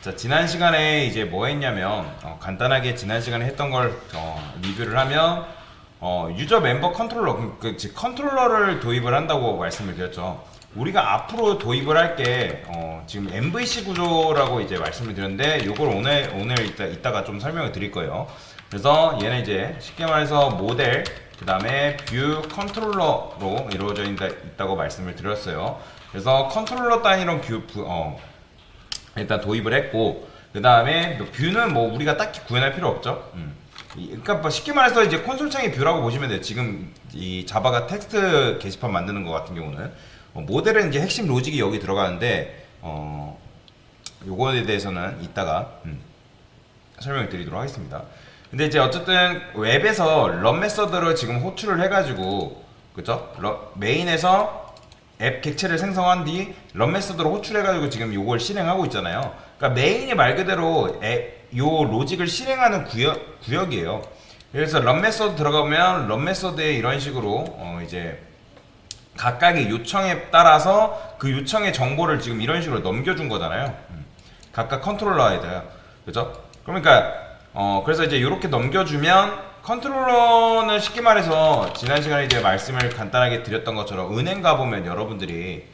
자, 지난 시간에 이제 뭐 했냐면, 간단하게 지난 시간에 했던 걸 리뷰를 하면, 유저 멤버 컨트롤러, 즉 컨트롤러를 도입을 한다고 말씀을 드렸죠. 우리가 앞으로 도입을 할 게, 지금 MVC 구조라고 이제 말씀을 드렸는데, 요걸 오늘 이따가 좀 설명을 드릴 거예요. 그래서 얘는 이제 쉽게 말해서 모델, 그 다음에 뷰 컨트롤러로 이루어져 있다고 말씀을 드렸어요. 그래서 컨트롤러 단위로 일단 도입을 했고, 그 다음에 뷰는 뭐 우리가 딱히 구현할 필요 없죠. 그러니까 뭐 쉽게 말해서 이제 콘솔 창의 뷰라고 보시면 돼요. 지금 이 자바가 텍스트 게시판 만드는 것 같은 경우는 모델은 이제 핵심 로직이 여기 들어가는데 요거에 대해서는 이따가 설명을 드리도록 하겠습니다. 근데 이제 어쨌든 웹에서 런 메서드를 지금 호출을 해가지고, 그쵸? 메인에서 앱 객체를 생성한 뒤 런 메서드로 호출해가지고 지금 요걸 실행하고 있잖아요. 그러니까 메인이 말 그대로 요 로직을 실행하는 구역이에요. 그래서 런 메서드 들어가면 런 메서드에 이런 식으로 이제 각각의 요청에 따라서 그 요청의 정보를 지금 이런 식으로 넘겨준 거잖아요. 각각 컨트롤러에다가, 그죠? 그러니까 그래서 이제 이렇게 넘겨주면, 컨트롤러는 쉽게 말해서 지난 시간에 이제 말씀을 간단하게 드렸던 것처럼 은행 가보면 여러분들이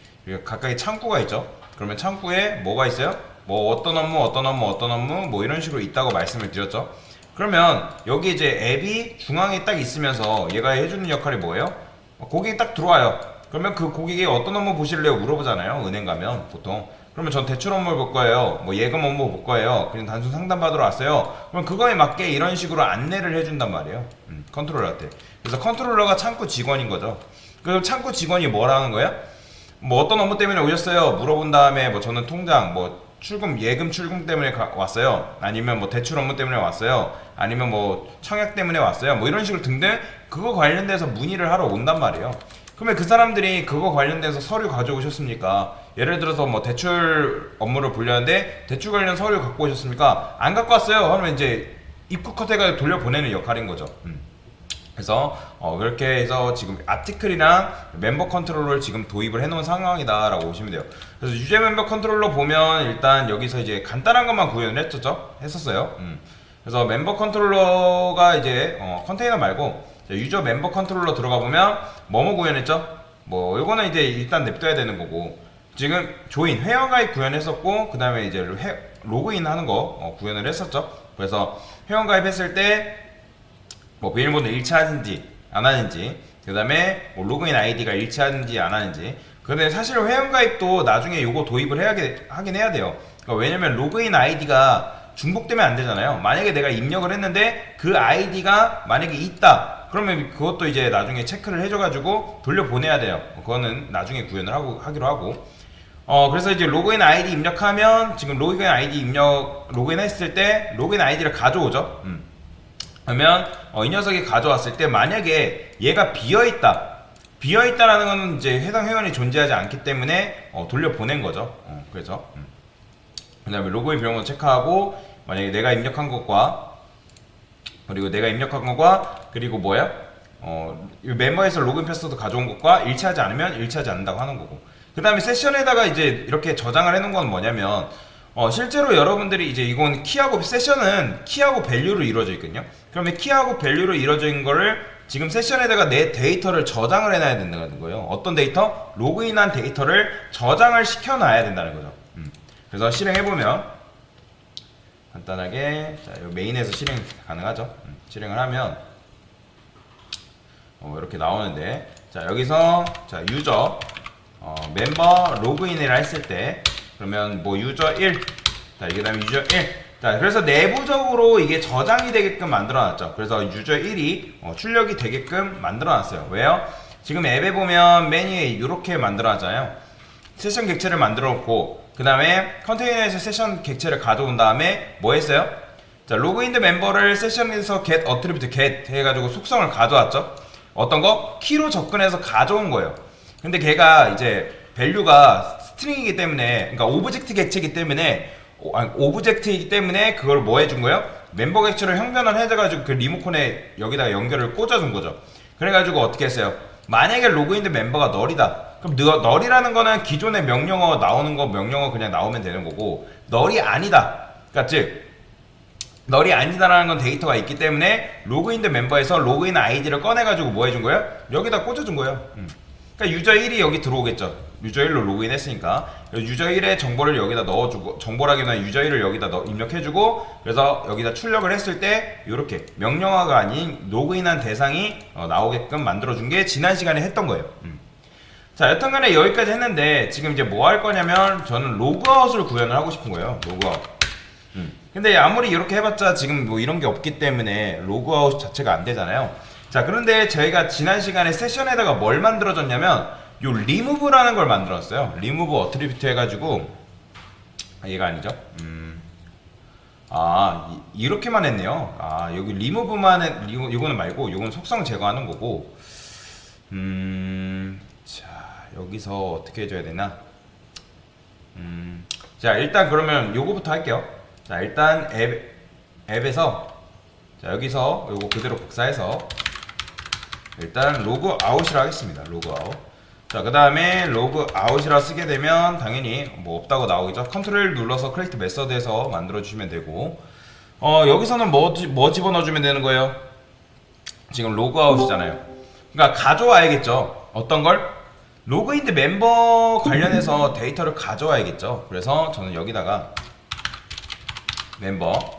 각각의 창구가 있죠. 그러면 창구에 뭐가 있어요? 뭐 어떤 업무 뭐 이런 식으로 있다고 말씀을 드렸죠. 그러면 여기 이제 앱이 중앙에 딱 있으면서 얘가 해주는 역할이 뭐예요? 고객이 딱 들어와요. 그러면 그 고객이 어떤 업무 보실래요? 물어보잖아요. 은행 가면 보통. 그러면 전 대출 업무를 볼 거예요. 뭐 예금 업무 볼 거예요. 그냥 단순 상담 받으러 왔어요. 그럼 그거에 맞게 이런 식으로 안내를 해준단 말이에요. 컨트롤러한테. 그래서 컨트롤러가 창구 직원인 거죠. 그럼 창구 직원이 뭐라는 거야? 뭐 어떤 업무 때문에 오셨어요? 물어본 다음에 뭐 저는 통장, 뭐 예금 출금 때문에 왔어요. 아니면 뭐 대출 업무 때문에 왔어요. 아니면 뭐 청약 때문에 왔어요. 뭐 이런 식으로 등등 그거 관련돼서 문의를 하러 온단 말이에요. 그러면 그 사람들이 그거 관련돼서 서류 가져오셨습니까? 예를 들어서 뭐 대출 업무를 보려는데 대출 관련 서류 갖고 오셨습니까? 안 갖고 왔어요. 하면 이제 입국 커트가 돌려보내는 역할인 거죠. 그래서 그렇게 해서 지금 아티클이랑 멤버 컨트롤러를 지금 도입을 해놓은 상황이다라고 보시면 돼요. 그래서 유저 멤버 컨트롤러 보면 일단 여기서 이제 간단한 것만 구현을 했었어요. 그래서 멤버 컨트롤러가 이제 컨테이너 말고 유저 멤버 컨트롤러 들어가 보면 뭐뭐 구현했죠? 뭐 이거는 이제 일단 냅둬야 되는 거고, 지금 조인 회원가입 구현했었고, 그 다음에 이제 로그인 하는 거 구현을 했었죠. 그래서 회원가입 했을 때 뭐 비밀번호 일치하는지 안 하는지, 그 다음에 뭐 로그인 아이디가 일치하는지 안 하는지. 근데 사실 회원가입도 나중에 요거 도입을 하긴 해야 돼요. 그러니까 왜냐면 로그인 아이디가 중복되면 안 되잖아요. 만약에 내가 입력을 했는데 그 아이디가 만약에 있다, 그러면 그것도 이제 나중에 체크를 해줘가지고 돌려보내야 돼요. 그거는 나중에 구현을 하기로 하고. 그래서 이제 로그인 아이디 입력하면, 지금 로그인 했을 때 로그인 아이디를 가져오죠. 그러면 이 녀석이 가져왔을 때 만약에 얘가 비어있다라는 건 이제 해당 회원이 존재하지 않기 때문에 돌려보낸 거죠. 그래서 그 다음에 로그인 비밀번호 체크하고, 만약에 내가 입력한 것과 그리고 뭐야? 이 멤버에서 로그인 패스워드 가져온 것과 일치하지 않으면 일치하지 않는다고 하는 거고, 그 다음에 세션에다가 이제 이렇게 저장을 해놓은 건 뭐냐면, 실제로 여러분들이 이제 이건 세션은 키하고 밸류로 이루어져 있거든요. 그러면 키하고 밸류로 이루어져 있는 거를 지금 세션에다가 내 데이터를 저장을 해놔야 된다는 거예요. 어떤 데이터? 로그인한 데이터를 저장을 시켜놔야 된다는 거죠. 그래서 실행해보면 간단하게, 자, 메인에서 실행 가능하죠. 실행을 하면 이렇게 나오는데, 자 여기서 자 유저 멤버 로그인을 했을 때, 그러면 뭐 유저 1, 자 이게 다음에 유저 1, 자 그래서 내부적으로 이게 저장이 되게끔 만들어놨죠. 그래서 유저 1이 출력이 되게끔 만들어놨어요. 왜요? 지금 앱에 보면 메뉴에 이렇게 만들어놨잖아요. 세션 객체를 만들어 놓고, 그 다음에 컨테이너에서 세션 객체를 가져온 다음에 뭐 했어요? 자 로그인드 멤버를 세션에서 get attribute get 해가지고 속성을 가져왔죠. 어떤 거? 키로 접근해서 가져온 거예요. 근데 걔가 이제 밸류가 스트링이기 때문에, 그러니까 오브젝트 객체이기 때문에, 오브젝트이기 때문에 그걸 뭐 해준 거예요? 멤버 객체를 형변을 해가지고 그 리모컨에 여기다가 연결을 꽂아준 거죠. 그래가지고 어떻게 했어요? 만약에 로그인드 멤버가 널이다, 그럼 널이라는 거는 기존의 명령어 나오는 거 명령어 그냥 나오면 되는 거고, 널이 아니다. 그러니까 즉 널이 아니다라는 건 데이터가 있기 때문에 로그인 된 멤버에서 로그인 아이디를 꺼내가지고 뭐 해준 거예요? 여기다 꽂아준 거예요. 그러니까 유저 1이 여기 들어오겠죠. 유저 1로 로그인 했으니까 유저 1의 정보를 여기다 넣어주고, 정보라기보다는 유저 1을 여기다 입력해주고, 그래서 여기다 출력을 했을 때 이렇게 명령어가 아닌 로그인한 대상이 나오게끔 만들어준 게 지난 시간에 했던 거예요. 자, 여튼간에 여기까지 했는데 지금 이제 뭐 할 거냐면 저는 로그아웃을 구현을 하고 싶은 거예요. 로그아웃. 근데 아무리 이렇게 해봤자 지금 뭐 이런 게 없기 때문에 로그아웃 자체가 안 되잖아요. 자, 그런데 저희가 지난 시간에 세션에다가 뭘 만들어줬냐면 요 리무브라는 걸 만들었어요. 리무브 어트리뷰트 해가지고, 얘가 아니죠. 이렇게만 했네요. 여기 리무브만 이거는 말고 요건 속성 제거하는 거고. 자, 여기서 어떻게 해줘야 되나? 자, 일단 그러면 요거부터 할게요. 자, 일단 앱에서, 자, 여기서 요거 그대로 복사해서 일단 로그아웃이라 하겠습니다. 로그아웃. 자, 그 다음에 로그아웃이라 쓰게 되면 당연히 뭐 없다고 나오겠죠. 컨트롤 눌러서 크리에이트 메서드에서 만들어 주시면 되고, 여기서는 뭐 집어넣어주면 되는 거예요? 지금 로그아웃이잖아요. 그러니까 가져와야겠죠. 어떤 걸? 로그인드 멤버 관련해서 데이터를 가져와야겠죠. 그래서 저는 여기다가 멤버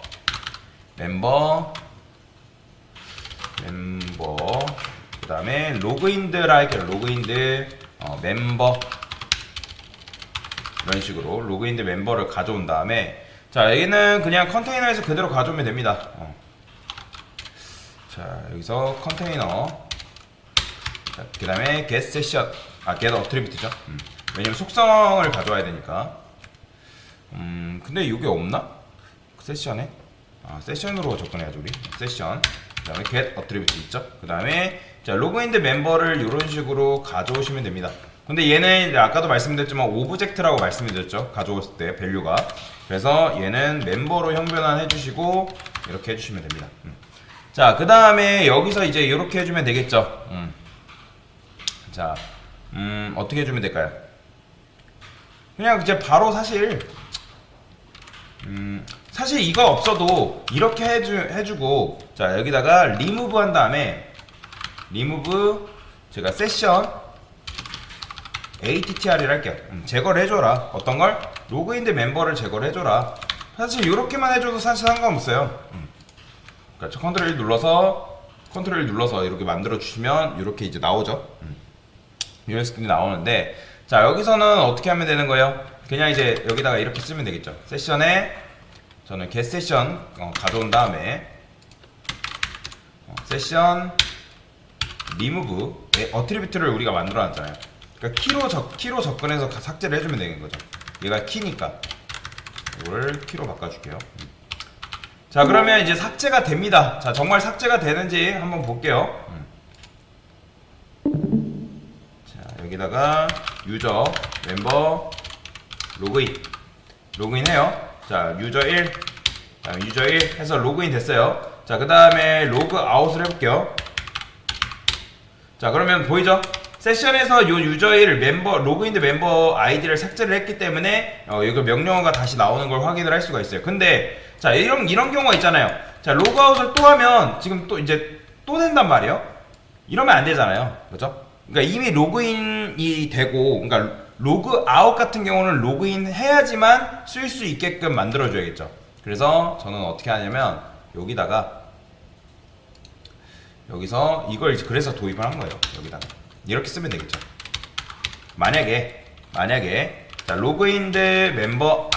그 다음에 로그인드라 할게요. 로그인드 멤버, 이런 식으로 로그인드 멤버를 가져온 다음에, 자, 여기는 그냥 컨테이너에서 그대로 가져오면 됩니다. 자, 여기서 컨테이너, 그 다음에 get session, get attribute죠. 왜냐면 속성을 가져와야 되니까. 근데 이게 없나? 세션에? 세션으로 접근해야죠, 우리. 세션. 그 다음에 get attribute 있죠? 그 다음에, 자, 로그인드 멤버를 이런 식으로 가져오시면 됩니다. 근데 얘는 아까도 말씀드렸지만 오브젝트라고 말씀드렸죠. 가져왔을 때 밸류가. 그래서 얘는 멤버로 형변환 해주시고 이렇게 해주시면 됩니다. 자, 그 다음에 여기서 이제 이렇게 해주면 되겠죠. 자, 어떻게 해주면 될까요? 그냥 이제 바로 사실 이거 없어도 이렇게 해주고, 자, 여기다가 리무브 한 다음에 리무브, 제가 세션 ATTR을 할게요. 제거를 해줘라. 어떤 걸? 로그인드 멤버를 제거를 해줘라. 사실 이렇게만 해줘도 사실 상관없어요. 그러니까 컨트롤 눌러서 이렇게 만들어 주시면 이렇게 이제 나오죠. 이런 스크린이 나오는데, 자, 여기서는 어떻게 하면 되는 거예요? 그냥 이제 여기다가 이렇게 쓰면 되겠죠. 세션에 저는 get 세션 가져온 다음에 세션 리무브 어트리뷰트를 우리가 만들어 놨잖아요. 그러니까 키로 접근해서 삭제를 해주면 되는 거죠. 얘가 키니까 이걸 키로 바꿔줄게요. 자, 그러면 이제 삭제가 됩니다. 자, 정말 삭제가 되는지 한번 볼게요. 자, 여기다가 유저 멤버 로그인해요. 자, 유저 1, 다음에 유저 1 해서 로그인 됐어요. 자, 그 다음에 로그아웃을 해볼게요. 자, 그러면 보이죠? 세션에서 요 유저 1 로그인드 멤버 아이디를 삭제를 했기 때문에 이거 명령어가 다시 나오는 걸 확인을 할 수가 있어요. 근데 자, 이런 경우가 있잖아요. 자, 로그아웃을 또 하면 지금 또 이제 또 된단 말이에요. 이러면 안 되잖아요. 그죠? 그러니까 이미 로그인이 되고, 그러니까 로그아웃 같은 경우는 로그인 해야지만 쓸 수 있게끔 만들어줘야겠죠. 그래서 저는 어떻게 하냐면 여기서 이걸 그래서 도입을 한 거예요. 여기다가 이렇게 쓰면 되겠죠. 만약에 자, 로그인드 멤버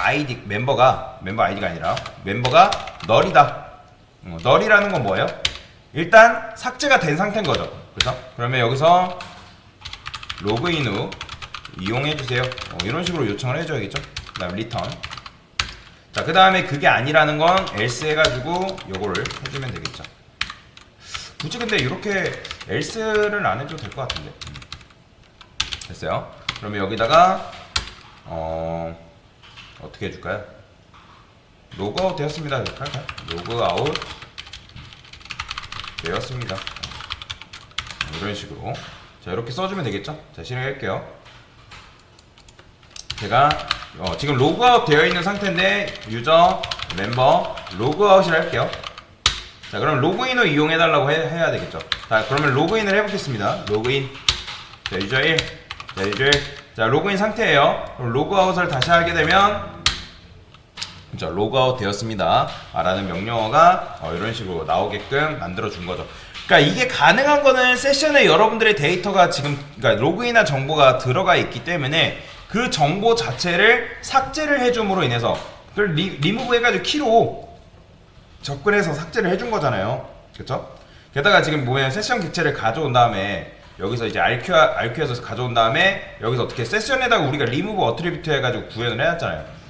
멤버 아이디가 아니라 멤버가 널이다. 널이라는 건 뭐예요? 일단 삭제가 된 상태인 거죠. 그래서 그러면 여기서 로그인 후 이용해주세요. 이런 식으로 요청을 해줘야겠죠. 그 다음 리턴. 자, 그 다음에 그게 아니라는 건 else 해가지고 요거를 해주면 되겠죠. 굳이 근데 이렇게 else를 안 해도 될 것 같은데. 됐어요. 그러면 여기다가 어떻게 해줄까요? 로그아웃 되었습니다. 이렇게 할까요? 로그아웃 되었습니다. 이런 식으로. 자, 이렇게 써주면 되겠죠? 자, 실행할게요. 제가 지금 로그아웃 되어 있는 상태인데 유저 멤버 로그아웃을 할게요. 자, 그럼 로그인을 이용해 달라고 해야 되겠죠. 자, 그러면 로그인을 해보겠습니다. 로그인. 자, 유저 1. 자, 유저 1. 자, 로그인 상태예요. 그럼 로그아웃을 다시 하게 되면 자, 로그아웃 되었습니다 라는 명령어가 이런 식으로 나오게끔 만들어 준 거죠. 그러니까 이게 가능한 거는 세션에 여러분들의 데이터가 지금 그러니까 로그인한 정보가 들어가 있기 때문에 그 정보 자체를 삭제를 해줌으로 인해서 그걸 리무브 해가지고 키로 접근해서 삭제를 해준 거잖아요. 그쵸? 게다가 지금 뭐냐 세션 객체를 가져온 다음에 여기서 이제 RQ에서 가져온 다음에 여기서 어떻게 세션에다가 우리가 리무브 어트리뷰트 해가지고 구현을 해놨잖아요.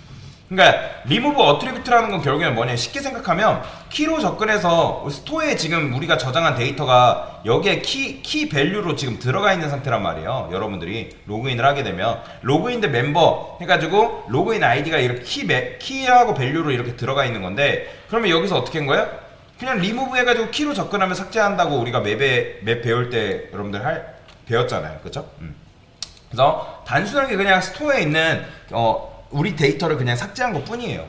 그러니까 리무브 어트리뷰트라는 건 결국에는 뭐냐 쉽게 생각하면 키로 접근해서 스토어에 지금 우리가 저장한 데이터가 여기에 키 밸류로 지금 들어가 있는 상태란 말이에요. 여러분들이 로그인을 하게 되면 로그인 대 멤버 해가지고 로그인 아이디가 이렇게 키하고 밸류로 이렇게 들어가 있는 건데 그러면 여기서 어떻게 한 거예요? 그냥 리무브 해가지고 키로 접근하면 삭제한다고 우리가 맵 배울 때 여러분들 배웠잖아요. 그쵸? 그래서 단순하게 그냥 스토어에 있는 우리 데이터를 그냥 삭제한 것 뿐이에요.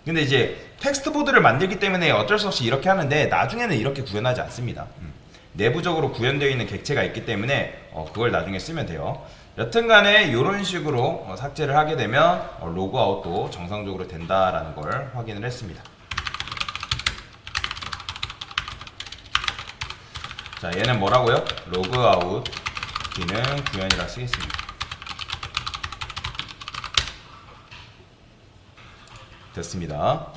근데 이제 텍스트보드를 만들기 때문에 어쩔 수 없이 이렇게 하는데 나중에는 이렇게 구현하지 않습니다. 내부적으로 구현되어 있는 객체가 있기 때문에 그걸 나중에 쓰면 돼요. 여튼간에 이런 식으로 삭제를 하게 되면 로그아웃도 정상적으로 된다라는 걸 확인을 했습니다. 자, 얘는 뭐라고요? 로그아웃 기능 구현이라 쓰겠습니다. 됐습니다.